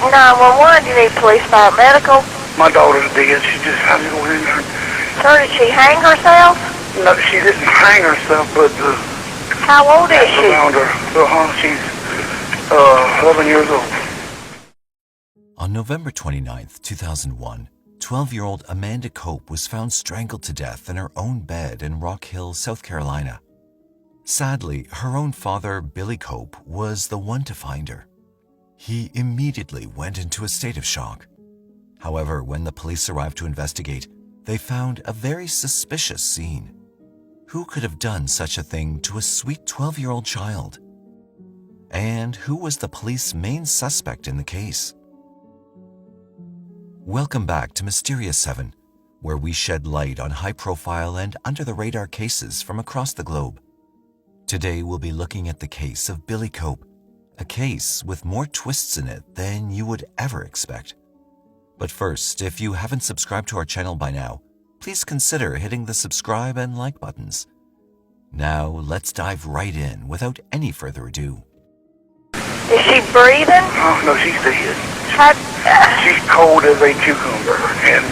911, do you need police, fire, medical? My daughter's dead. She just had to go in there. Sir, did she hang herself? No, she didn't hang herself, but How old is she? around her. She's 11 years old. On November 29th, 2001, 12-year-old Amanda Cope was found strangled to death in her own bed in Rock Hill, South Carolina. Sadly, her own father, Billy Cope, was the one to find her. He immediately went into a state of shock. However, when the police arrived to investigate, they found a very suspicious scene. Who could have done such a thing to a sweet 12-year-old child? And who was the police's main suspect in the case? Welcome back to Mysterious 7, where we shed light on high-profile and under-the-radar cases from across the globe. Today we'll be looking at the case of Billy Cope, a case with more twists in it than you would ever expect. But first, if you haven't subscribed to our channel by now, please consider hitting the subscribe and like buttons. Now, let's dive right in without any further ado. Is she breathing? Oh, no, she's dead. She's She's cold as a cucumber. And,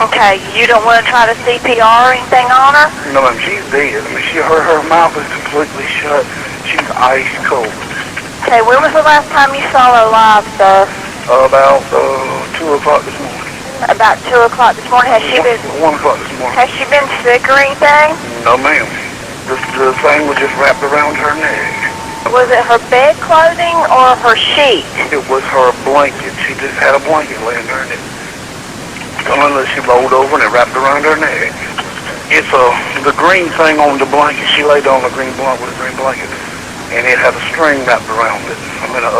okay, you don't want to try to CPR or anything on her? no, ma'am, she's dead. I mean, her mouth is completely shut. She's ice cold. Okay, when was the last time you saw her live, sir? About 2 o'clock this morning. About 2 o'clock this morning. Has she been 1 o'clock this morning. has she been sick or anything? No, ma'am. The thing was just wrapped around her neck. Was it her bed clothing or her sheet? It was her blanket. She just had a blanket laying there, and she rolled over and it wrapped around her neck. It's the green thing on the blanket. She laid on the green blanket with a green blanket, and it had a string wrapped around it. I mean, I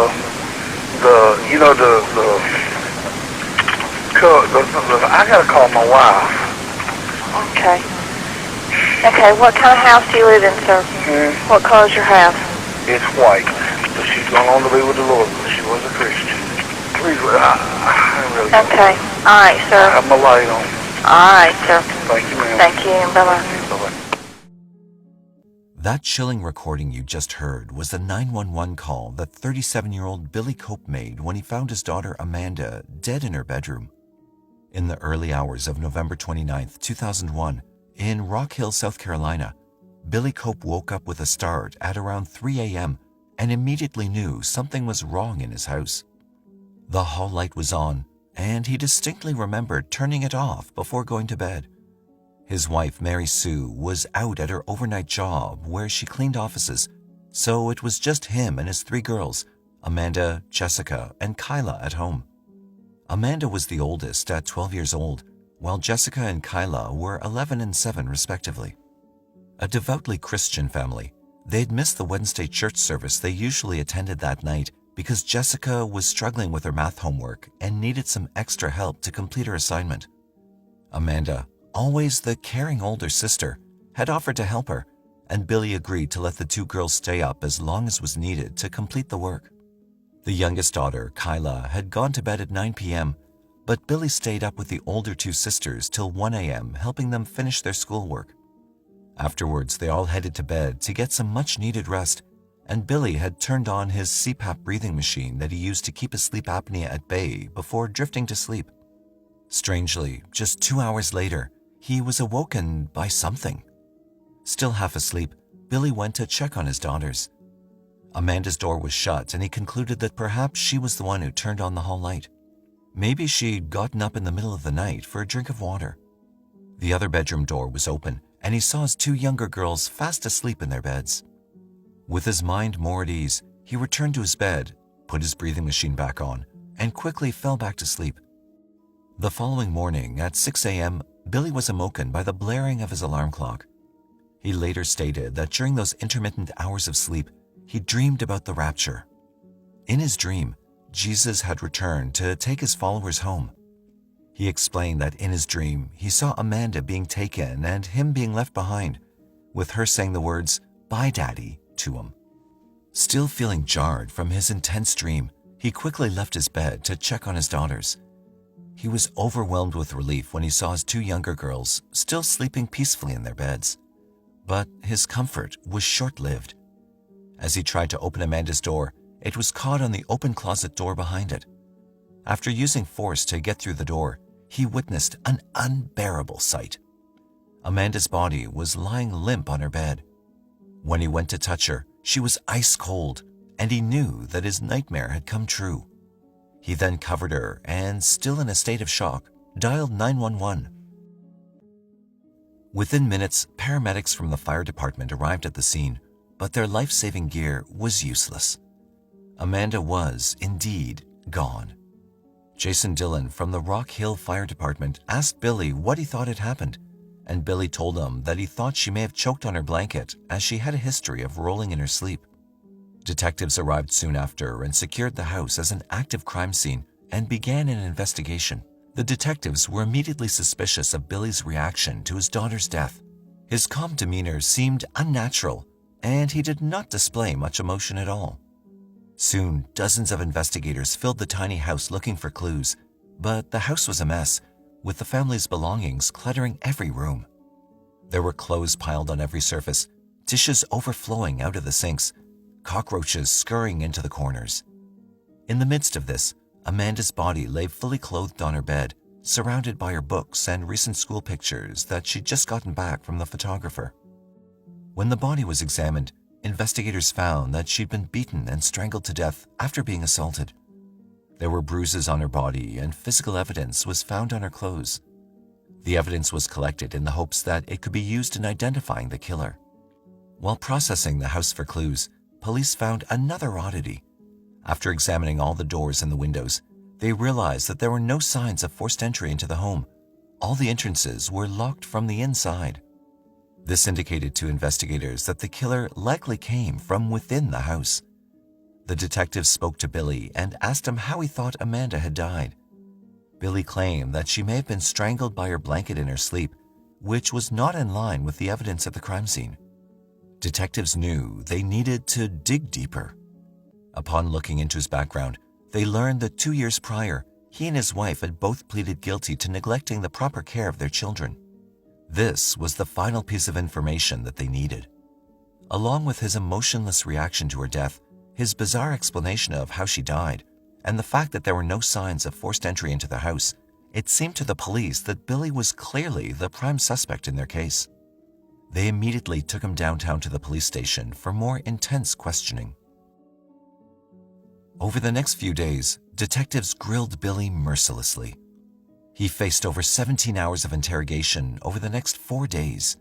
gotta call my wife. Okay. Okay, what kind of house do you live in, sir? What color's your house? It's white, but she's gone on to be with the Lord because she was a Christian. Please, I really Okay. All right, I sir. have my light on. All right, sir. Thank you, ma'am. Thank you. Bye-bye. Bye-bye. That chilling recording you just heard was the 911 call that 37-year-old Billy Cope made when he found his daughter Amanda dead in her bedroom. In the early hours of November 29th, 2001, in Rock Hill, South Carolina, Billy Cope woke up with a start at around 3 a.m. and immediately knew something was wrong in his house. The hall light was on, and he distinctly remembered turning it off before going to bed. His wife, Mary Sue, was out at her overnight job where she cleaned offices, so it was just him and his 3 girls, Amanda, Jessica, and Kyla, at home. Amanda was the oldest at 12 years old, while Jessica and Kyla were 11 and 7 respectively. A devoutly Christian family, they'd missed the Wednesday church service they usually attended that night because Jessica was struggling with her math homework and needed some extra help to complete her assignment. Amanda, always the caring older sister, had offered to help her, and Billy agreed to let the 2 girls stay up as long as was needed to complete the work. The youngest daughter, Kyla, had gone to bed at 9 p.m., but Billy stayed up with the older 2 sisters till 1 a.m., helping them finish their schoolwork. Afterwards, they all headed to bed to get some much-needed rest, and Billy had turned on his CPAP breathing machine that he used to keep his sleep apnea at bay before drifting to sleep. Strangely, just 2 hours later, he was awoken by something. Still half asleep, Billy went to check on his daughters. Amanda's door was shut, and he concluded that perhaps she was the one who turned on the hall light. Maybe she'd gotten up in the middle of the night for a drink of water. The other bedroom door was open, and he saw his 2 younger girls fast asleep in their beds. With his mind more at ease, he returned to his bed, put his breathing machine back on, and quickly fell back to sleep. The following morning at 6 a.m., Billy was awoken by the blaring of his alarm clock. He later stated that during those intermittent hours of sleep, he dreamed about the rapture. In his dream, Jesus had returned to take his followers home. He explained that in his dream, he saw Amanda being taken and him being left behind, with her saying the words, "Bye, Daddy," to him. Still feeling jarred from his intense dream, he quickly left his bed to check on his daughters. He was overwhelmed with relief when he saw his 2 younger girls still sleeping peacefully in their beds. But his comfort was short-lived. As he tried to open Amanda's door, it was caught on the open closet door behind it. After using force to get through the door, he witnessed an unbearable sight. Amanda's body was lying limp on her bed. When he went to touch her, she was ice cold, and he knew that his nightmare had come true. He then covered her and, still in a state of shock, dialed 911. Within minutes, paramedics from the fire department arrived at the scene, but their life-saving gear was useless. Amanda was, indeed, gone. Jason Dillon from the Rock Hill Fire Department asked Billy what he thought had happened, and Billy told him that he thought she may have choked on her blanket as she had a history of rolling in her sleep. Detectives arrived soon after and secured the house as an active crime scene and began an investigation. The detectives were immediately suspicious of Billy's reaction to his daughter's death. His calm demeanor seemed unnatural, and he did not display much emotion at all. Soon, dozens of investigators filled the tiny house looking for clues, but the house was a mess, with the family's belongings cluttering every room. There were clothes piled on every surface, dishes overflowing out of the sinks, cockroaches scurrying into the corners. In the midst of this, Amanda's body lay fully clothed on her bed, surrounded by her books and recent school pictures that she'd just gotten back from the photographer. When the body was examined, investigators found that she'd been beaten and strangled to death after being assaulted. There were bruises on her body and physical evidence was found on her clothes. The evidence was collected in the hopes that it could be used in identifying the killer. While processing the house for clues, police found another oddity. After examining all the doors and the windows, they realized that there were no signs of forced entry into the home. All the entrances were locked from the inside. This indicated to investigators that the killer likely came from within the house. The detectives spoke to Billy and asked him how he thought Amanda had died. Billy claimed that she may have been strangled by her blanket in her sleep, which was not in line with the evidence at the crime scene. Detectives knew they needed to dig deeper. Upon looking into his background, they learned that 2 years prior, he and his wife had both pleaded guilty to neglecting the proper care of their children. This was the final piece of information that they needed. Along with his emotionless reaction to her death, his bizarre explanation of how she died, and the fact that there were no signs of forced entry into the house, it seemed to the police that Billy was clearly the prime suspect in their case. They immediately took him downtown to the police station for more intense questioning. Over the next few days, detectives grilled Billy mercilessly. He faced over 17 hours of interrogation over the next 4 days.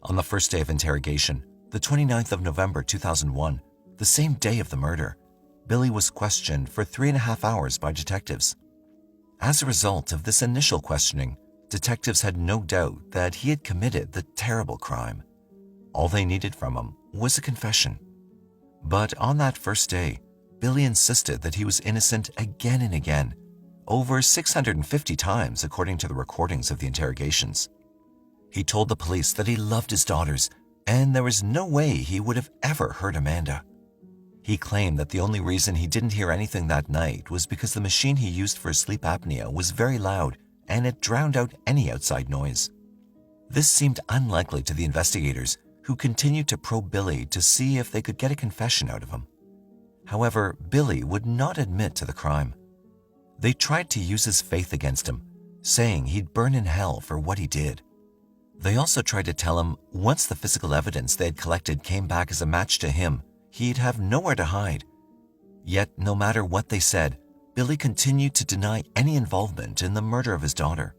On the first day of interrogation, the 29th of November 2001, the same day of the murder, Billy was questioned for 3.5 hours by detectives. As a result of this initial questioning, detectives had no doubt that he had committed the terrible crime. All they needed from him was a confession. But on that first day, Billy insisted that he was innocent again and again, over 650 times according to the recordings of the interrogations. He told the police that he loved his daughters, and there was no way he would have ever hurt Amanda. He claimed that the only reason he didn't hear anything that night was because the machine he used for his sleep apnea was very loud and it drowned out any outside noise. This seemed unlikely to the investigators, who continued to probe Billy to see if they could get a confession out of him. However, Billy would not admit to the crime. They tried to use his faith against him, saying he'd burn in hell for what he did. They also tried to tell him once the physical evidence they had collected came back as a match to him, he'd have nowhere to hide. Yet, no matter what they said, Billy continued to deny any involvement in the murder of his daughter.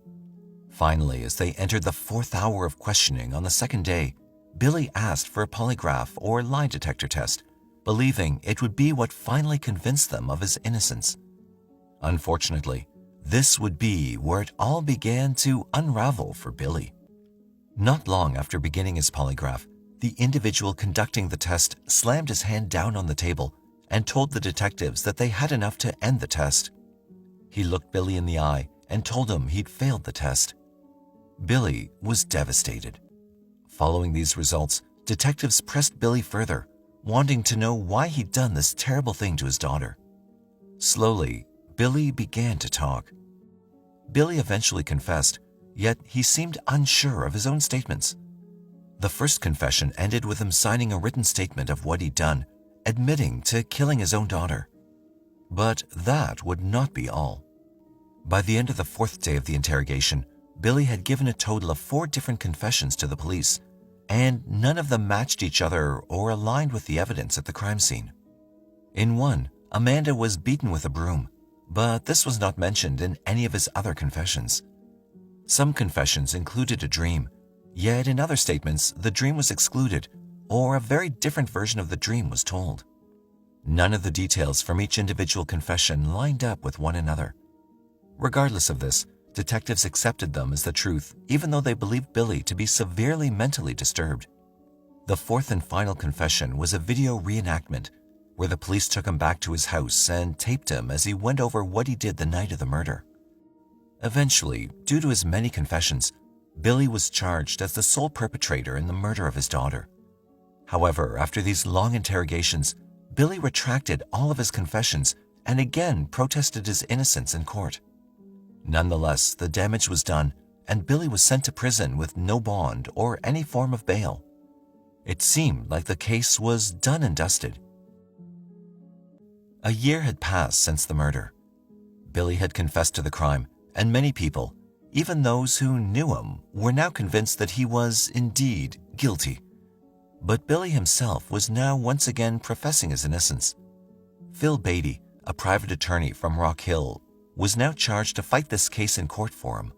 Finally, as they entered the 4th hour of questioning on the second day, Billy asked for a polygraph or lie detector test, believing it would be what finally convinced them of his innocence. Unfortunately, this would be where it all began to unravel for Billy. Not long after beginning his polygraph, the individual conducting the test slammed his hand down on the table and told the detectives that they had enough to end the test. He looked Billy in the eye and told him he'd failed the test. Billy was devastated. Following these results, detectives pressed Billy further, wanting to know why he'd done this terrible thing to his daughter. Slowly, Billy began to talk. Billy eventually confessed, yet he seemed unsure of his own statements. The first confession ended with him signing a written statement of what he'd done, admitting to killing his own daughter. But that would not be all. By the end of the fourth day of the interrogation, Billy had given a total of 4 different confessions to the police, and none of them matched each other or aligned with the evidence at the crime scene. In one, Amanda was beaten with a broom, but this was not mentioned in any of his other confessions. Some confessions included a dream, yet in other statements, the dream was excluded, or a very different version of the dream was told. None of the details from each individual confession lined up with one another. Regardless of this, detectives accepted them as the truth, even though they believed Billy to be severely mentally disturbed. The fourth and final confession was a video reenactment, where the police took him back to his house and taped him as he went over what he did the night of the murder. Eventually, due to his many confessions, Billy was charged as the sole perpetrator in the murder of his daughter. However, after these long interrogations, Billy retracted all of his confessions and again protested his innocence in court. Nonetheless, the damage was done, and Billy was sent to prison with no bond or any form of bail. It seemed like the case was done and dusted. A year had passed since the murder. Billy had confessed to the crime, and many people, even those who knew him, were now convinced that he was indeed guilty. But Billy himself was now once again professing his innocence. Phil Beatty, a private attorney from Rock Hill, was now charged to fight this case in court for him.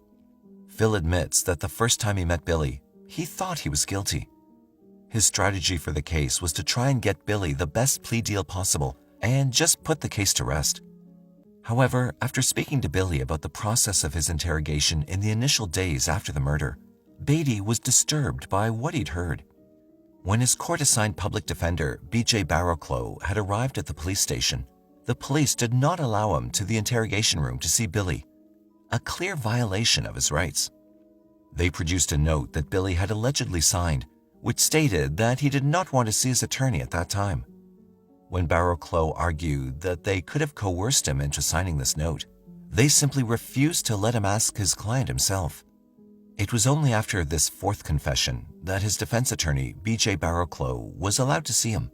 Phil admits that the first time he met Billy, he thought he was guilty. His strategy for the case was to try and get Billy the best plea deal possible and just put the case to rest. However, after speaking to Billy about the process of his interrogation in the initial days after the murder, Beatty was disturbed by what he'd heard. When his court-assigned public defender, B.J. Barrowclough, had arrived at the police station, the police did not allow him to the interrogation room to see Billy, a clear violation of his rights. They produced a note that Billy had allegedly signed, which stated that he did not want to see his attorney at that time. When Barrowclough argued that they could have coerced him into signing this note, they simply refused to let him ask his client himself. It was only after this fourth confession that his defense attorney, B.J. Barrowclough, was allowed to see him.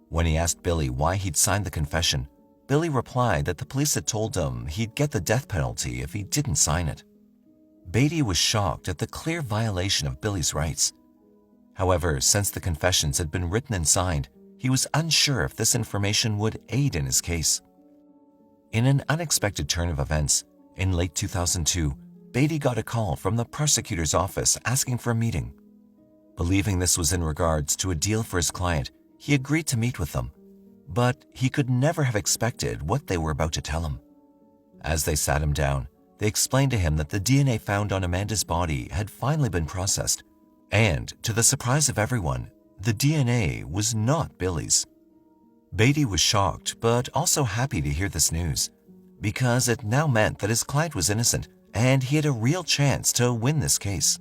When he asked Billy why he'd signed the confession, Billy replied that the police had told him he'd get the death penalty if he didn't sign it. Beatty was shocked at the clear violation of Billy's rights. However, since the confessions had been written and signed, he was unsure if this information would aid in his case. In an unexpected turn of events, in late 2002, Beatty got a call from the prosecutor's office asking for a meeting. Believing this was in regards to a deal for his client, he agreed to meet with them, but he could never have expected what they were about to tell him. As they sat him down, they explained to him that the DNA found on Amanda's body had finally been processed, and, to the surprise of everyone, the DNA was not Billy's. Beatty was shocked, but also happy to hear this news, because it now meant that his client was innocent and he had a real chance to win this case.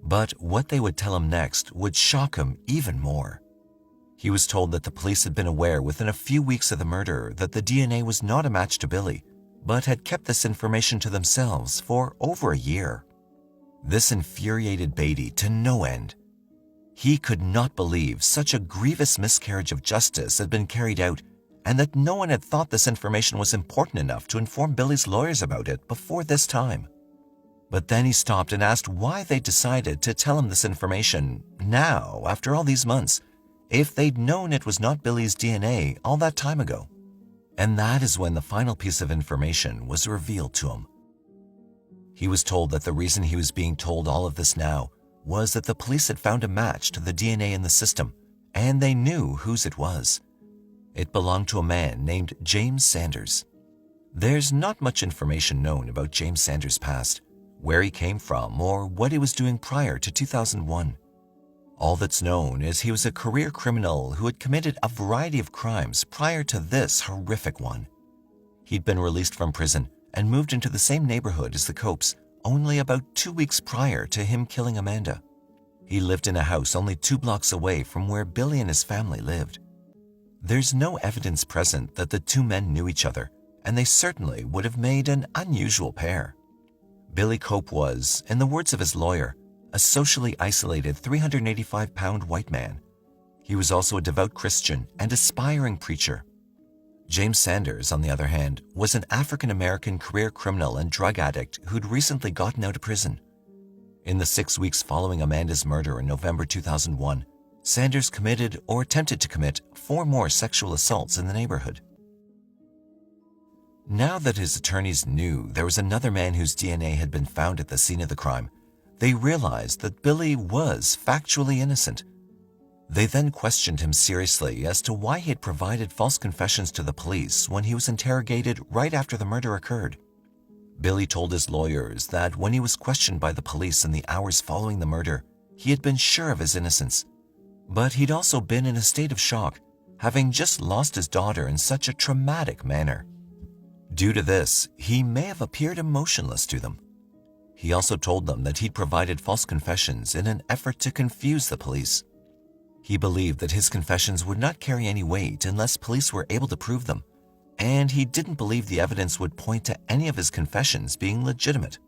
But what they would tell him next would shock him even more. He was told that the police had been aware within a few weeks of the murder that the DNA was not a match to Billy, but had kept this information to themselves for over a year. This infuriated Beatty to no end. He could not believe such a grievous miscarriage of justice had been carried out, and that no one had thought this information was important enough to inform Billy's lawyers about it before this time. But then he stopped and asked why they decided to tell him this information now, after all these months, if they'd known it was not Billy's DNA all that time ago. And that is when the final piece of information was revealed to him. He was told that the reason he was being told all of this now was that the police had found a match to the DNA in the system, and they knew whose it was. It belonged to a man named James Sanders. There's not much information known about James Sanders' past, where he came from, or what he was doing prior to 2001. All that's known is he was a career criminal who had committed a variety of crimes prior to this horrific one. He'd been released from prison and moved into the same neighborhood as the Copes only about 2 weeks prior to him killing Amanda. He lived in a house only 2 blocks away from where Billy and his family lived. There's no evidence present that the two men knew each other, and they certainly would have made an unusual pair. Billy Cope was, in the words of his lawyer, a socially isolated 385-pound white man. He was also a devout Christian and aspiring preacher. James Sanders, on the other hand, was an African-American career criminal and drug addict who'd recently gotten out of prison. In the 6 weeks following Amanda's murder in November 2001, Sanders committed or attempted to commit 4 more sexual assaults in the neighborhood. Now that his attorneys knew there was another man whose DNA had been found at the scene of the crime, they realized that Billy was factually innocent. They then questioned him seriously as to why he had provided false confessions to the police when he was interrogated right after the murder occurred. Billy told his lawyers that when he was questioned by the police in the hours following the murder, he had been sure of his innocence. But he'd also been in a state of shock, having just lost his daughter in such a traumatic manner. Due to this, he may have appeared emotionless to them. He also told them that he'd provided false confessions in an effort to confuse the police. He believed that his confessions would not carry any weight unless police were able to prove them, and he didn't believe the evidence would point to any of his confessions being legitimate.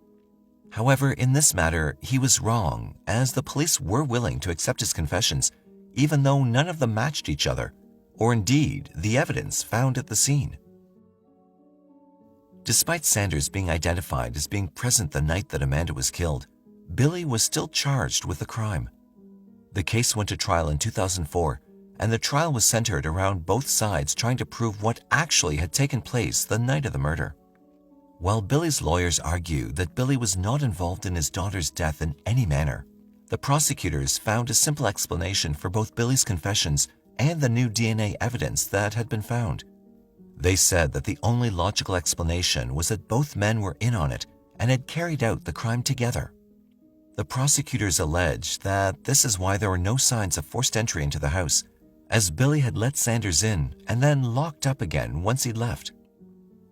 However, in this matter, he was wrong, as the police were willing to accept his confessions, even though none of them matched each other, or indeed the evidence found at the scene. Despite Sanders being identified as being present the night that Amanda was killed, Billy was still charged with the crime. The case went to trial in 2004, and the trial was centered around both sides trying to prove what actually had taken place the night of the murder. While Billy's lawyers argued that Billy was not involved in his daughter's death in any manner, the prosecutors found a simple explanation for both Billy's confessions and the new DNA evidence that had been found. They said that the only logical explanation was that both men were in on it and had carried out the crime together. The prosecutors alleged that this is why there were no signs of forced entry into the house, as Billy had let Sanders in and then locked up again once he'd left.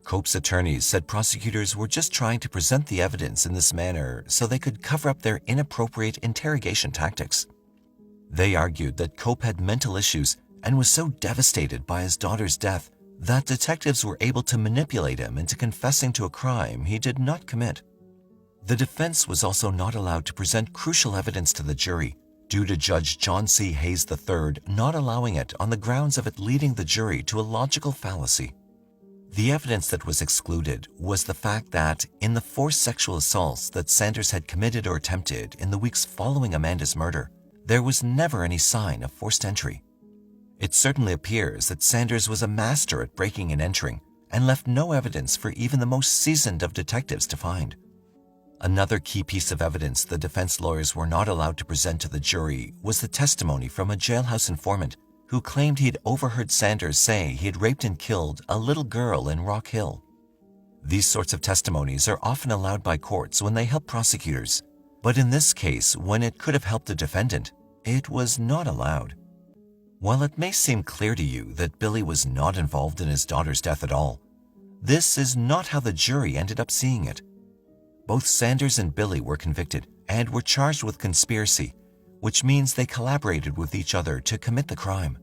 Cope's attorneys said prosecutors were just trying to present the evidence in this manner so they could cover up their inappropriate interrogation tactics. They argued that Cope had mental issues and was so devastated by his daughter's death that detectives were able to manipulate him into confessing to a crime he did not commit. The defense was also not allowed to present crucial evidence to the jury due to Judge John C. Hayes III not allowing it on the grounds of it leading the jury to a logical fallacy. The evidence that was excluded was the fact that in the 4 sexual assaults that Sanders had committed or attempted in the weeks following Amanda's murder, there was never any sign of forced entry. It certainly appears that Sanders was a master at breaking and entering and left no evidence for even the most seasoned of detectives to find. Another key piece of evidence the defense lawyers were not allowed to present to the jury was the testimony from a jailhouse informant who claimed he had overheard Sanders say he had raped and killed a little girl in Rock Hill. These sorts of testimonies are often allowed by courts when they help prosecutors, but in this case, when it could have helped the defendant, it was not allowed. While it may seem clear to you that Billy was not involved in his daughter's death at all, this is not how the jury ended up seeing it. Both Sanders and Billy were convicted and were charged with conspiracy, which means they collaborated with each other to commit the crime.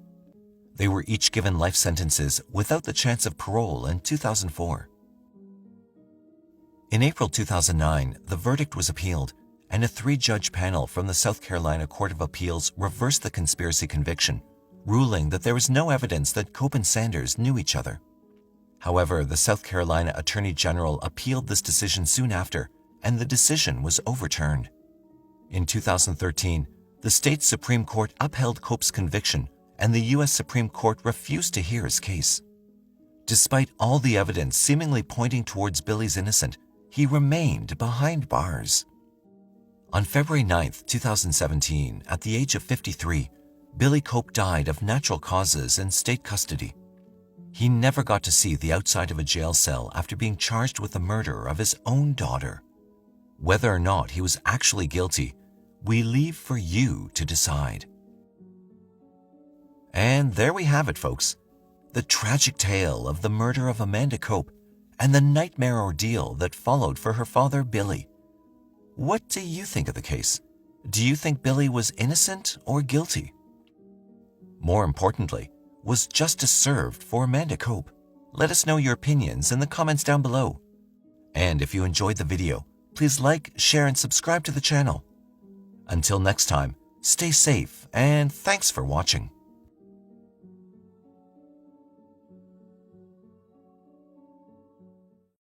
They were each given life sentences without the chance of parole in 2004. In April 2009, the verdict was appealed, and a 3-judge panel from the South Carolina Court of Appeals reversed the conspiracy conviction, ruling that there was no evidence that Cope and Sanders knew each other. However, the South Carolina Attorney General appealed this decision soon after, and the decision was overturned. In 2013, the state Supreme Court upheld Cope's conviction, and the U.S. Supreme Court refused to hear his case. Despite all the evidence seemingly pointing towards Billy's innocence, he remained behind bars. On February 9, 2017, at the age of 53, Billy Cope died of natural causes in state custody. He never got to see the outside of a jail cell after being charged with the murder of his own daughter. Whether or not he was actually guilty, we leave for you to decide. And there we have it, folks. The tragic tale of the murder of Amanda Cope and the nightmare ordeal that followed for her father, Billy. What do you think of the case? Do you think Billy was innocent or guilty? More importantly, was justice served for Amanda Cope? Let us know your opinions in the comments down below. And if you enjoyed the video, please like, share, and subscribe to the channel. Until next time, stay safe and thanks for watching.